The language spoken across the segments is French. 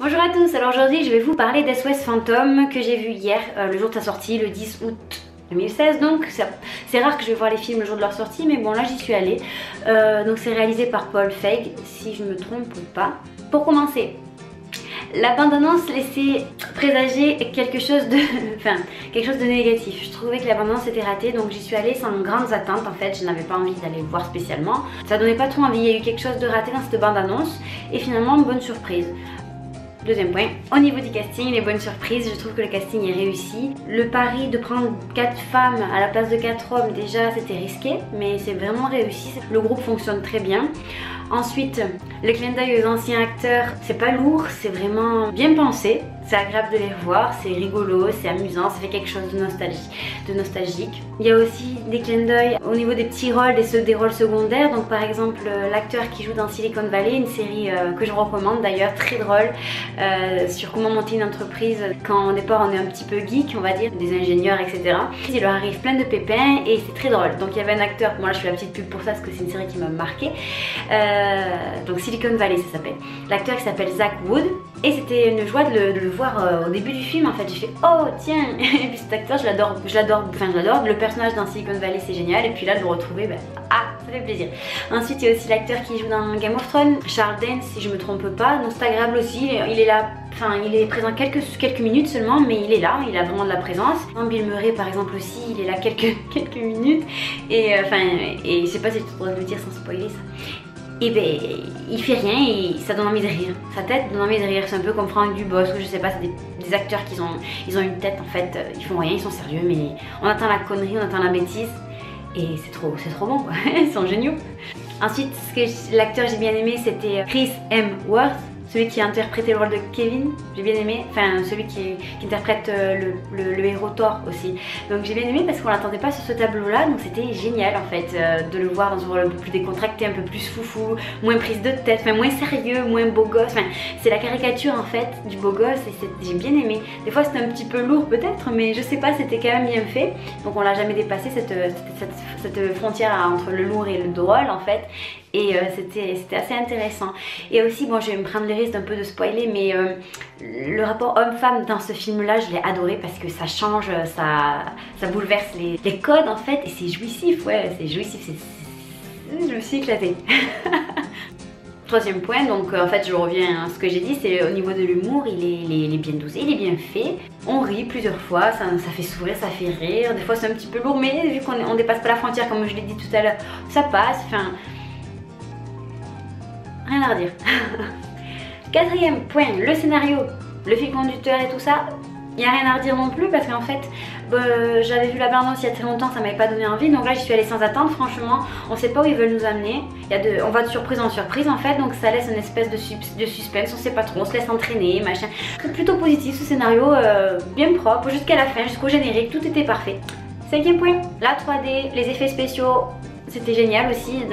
Bonjour à tous, alors aujourd'hui je vais vous parler d'SOS Fantôme que j'ai vu hier, le jour de sa sortie, le 10 août 2016. Donc c'est rare que je vais voir les films le jour de leur sortie, mais bon là j'y suis allée. Donc c'est réalisé par Paul Feig, si je me trompe pas. Pour commencer, la bande-annonce laissait présager quelque chose de négatif. Je trouvais que la bande-annonce était ratée, donc j'y suis allée sans grandes attentes. En fait, je n'avais pas envie d'aller voir spécialement. Ça donnait pas trop envie, il y a eu quelque chose de raté dans cette bande-annonce et finalement une bonne surprise. Deuxième point, au niveau du casting, les bonnes surprises, je trouve que le casting est réussi. Le pari de prendre 4 femmes à la place de 4 hommes, déjà c'était risqué, mais c'est vraiment réussi. Le groupe fonctionne très bien. Ensuite, le clin d'œil aux anciens acteurs, c'est pas lourd, c'est vraiment bien pensé. C'est agréable de les revoir, c'est rigolo, c'est amusant, ça fait quelque chose de nostalgique. Il y a aussi des clins d'œil au niveau des petits rôles, des rôles secondaires. Donc par exemple, l'acteur qui joue dans Silicon Valley, une série que je recommande d'ailleurs, très drôle, sur comment monter une entreprise quand au départ on est un petit peu geek, on va dire, des ingénieurs, etc. Il leur arrive plein de pépins et c'est très drôle. Donc il y avait un acteur, moi là je fais la petite pub pour ça parce que c'est une série qui m'a marqué. Donc Silicon Valley ça s'appelle. L'acteur qui s'appelle Zach Wood. Et c'était une joie de le voir au début du film. En fait j'ai fait oh tiens. Et puis cet acteur je l'adore. Le personnage dans Silicon Valley c'est génial. Et puis là de le retrouver, ça fait plaisir. Ensuite il y a aussi l'acteur qui joue dans Game of Thrones, Charles Dance si je me trompe pas. Donc c'est agréable aussi. Il est là. Enfin, il est présent quelques minutes seulement, mais il est là, il a vraiment de la présence. Bill Murray par exemple aussi, il est là quelques minutes. Et je sais pas si je pourrais le dire sans spoiler ça. Et ben, il fait rien et ça donne envie de rire. Sa tête donne envie de rire. C'est un peu comme Franck Dubosc ou je sais pas, c'est des acteurs qui ont une tête en fait. Ils font rien, ils sont sérieux, mais on attend la connerie, on attend la bêtise. Et c'est trop bon quoi. Ils sont géniaux. Ensuite, l'acteur que j'ai bien aimé, c'était Chris Hemsworth. Celui qui a interprété le rôle de Kevin, j'ai bien aimé, enfin celui qui interprète le héros Thor aussi. Donc j'ai bien aimé parce qu'on l'attendait pas sur ce tableau là, donc c'était génial en fait de le voir dans un rôle un peu plus décontracté, un peu plus foufou, moins prise de tête, enfin moins sérieux, moins beau gosse, enfin c'est la caricature en fait du beau gosse et j'ai bien aimé. Des fois c'était un petit peu lourd peut-être, mais je sais pas, c'était quand même bien fait, donc on l'a jamais dépassé cette frontière entre le lourd et le drôle en fait. Et c'était assez intéressant. Et aussi, bon, je vais me prendre le risque d'un peu de spoiler, mais le rapport homme-femme dans ce film-là, je l'ai adoré parce que ça change, ça bouleverse les codes en fait, et c'est jouissif, ouais, c'est jouissif, je me suis éclatée. Troisième point, donc en fait je reviens à ce que j'ai dit, c'est au niveau de l'humour, il est bien dosé, il est bien fait. On rit plusieurs fois, ça fait sourire, ça fait rire, des fois c'est un petit peu lourd, mais vu qu'on dépasse pas la frontière comme je l'ai dit tout à l'heure, ça passe, enfin... Rien à redire. Quatrième point, le scénario, le fil conducteur et tout ça, il n'y a rien à redire non plus parce qu'en fait j'avais vu la bande-annonce il y a très longtemps, ça m'avait pas donné envie, donc là j'y suis allée sans attendre. Franchement on sait pas où ils veulent nous amener, on va de surprise en surprise en fait, donc ça laisse une espèce de suspense, on sait pas trop, on se laisse entraîner, machin. C'est plutôt positif ce scénario, bien propre jusqu'à la fin, jusqu'au générique, tout était parfait. Cinquième point, la 3D, les effets spéciaux. C'était génial aussi,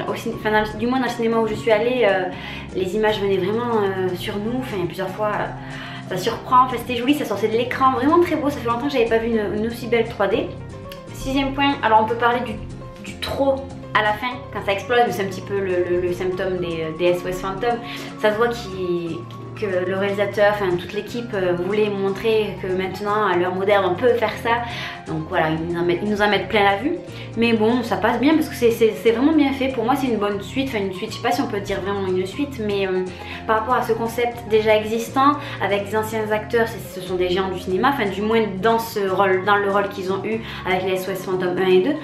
du moins dans le cinéma où je suis allée, les images venaient vraiment sur nous, enfin plusieurs fois ça surprend, enfin c'était joli, ça sortait de l'écran, vraiment très beau, ça fait longtemps que j'avais pas vu une aussi belle 3D. Sixième point, alors on peut parler du trop à la fin, quand ça explose, c'est un petit peu le symptôme des SOS Fantômes, ça se voit que le réalisateur, enfin toute l'équipe voulait montrer que maintenant à l'heure moderne on peut faire ça, donc voilà, ils nous en mettent plein la vue, mais bon ça passe bien parce que c'est vraiment bien fait. Pour moi c'est une bonne suite, enfin une suite, je sais pas si on peut dire vraiment une suite, mais par rapport à ce concept déjà existant avec des anciens acteurs, ce sont des géants du cinéma, enfin du moins dans le rôle qu'ils ont eu avec les SOS Fantômes 1 et 2.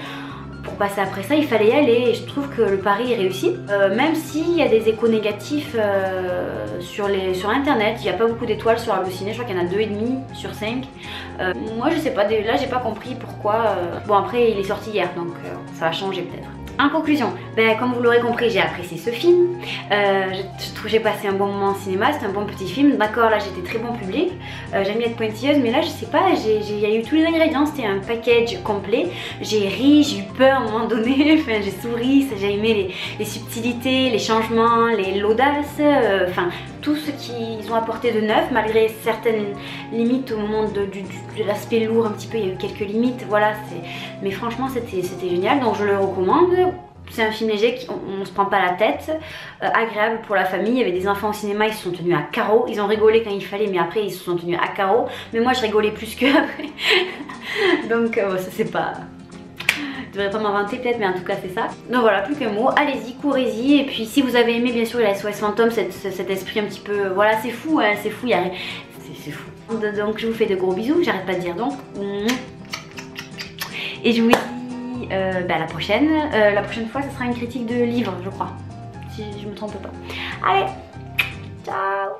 Pour passer après ça, il fallait y aller et je trouve que le pari est réussi. Même s'il y a des échos négatifs sur internet, il n'y a pas beaucoup d'étoiles sur Allociné, je crois qu'il y en a 2,5 sur 5. Moi je sais pas, là j'ai pas compris pourquoi. Bon après il est sorti hier donc ça va changer peut-être. En conclusion, comme vous l'aurez compris, j'ai apprécié ce film. Je trouve que j'ai passé un bon moment au cinéma, c'était un bon petit film. D'accord, là j'étais très bon public. J'aime bien être pointilleuse, mais là je sais pas, il y a eu tous les ingrédients, c'était un package complet. J'ai ri, j'ai eu peur à un moment donné, enfin j'ai souri, j'ai aimé les subtilités, les changements, l'audace, enfin tout ce qu'ils ont apporté de neuf, malgré certaines limites au moment de l'aspect lourd un petit peu, il y a eu quelques limites, voilà, mais franchement c'était génial, donc je le recommande. c'est un film léger, on se prend pas la tête, agréable pour la famille. Il y avait des enfants au cinéma, ils se sont tenus à carreau, ils ont rigolé quand il fallait, mais après ils se sont tenus à carreau. Mais moi je rigolais plus qu'eux après. Donc ça c'est pas... Je devrais pas m'inventer peut-être, mais en tout cas c'est ça. Donc voilà, plus qu'un mot, allez-y, courez-y. Et puis si vous avez aimé bien sûr la SOS Fantôme, cet esprit un petit peu... Voilà, c'est fou, hein, c'est fou, c'est fou. Donc je vous fais de gros bisous, j'arrête pas de dire donc. Et je vous dis à la prochaine. La prochaine fois, ce sera une critique de livre, je crois. Si je me trompe pas. Allez, ciao!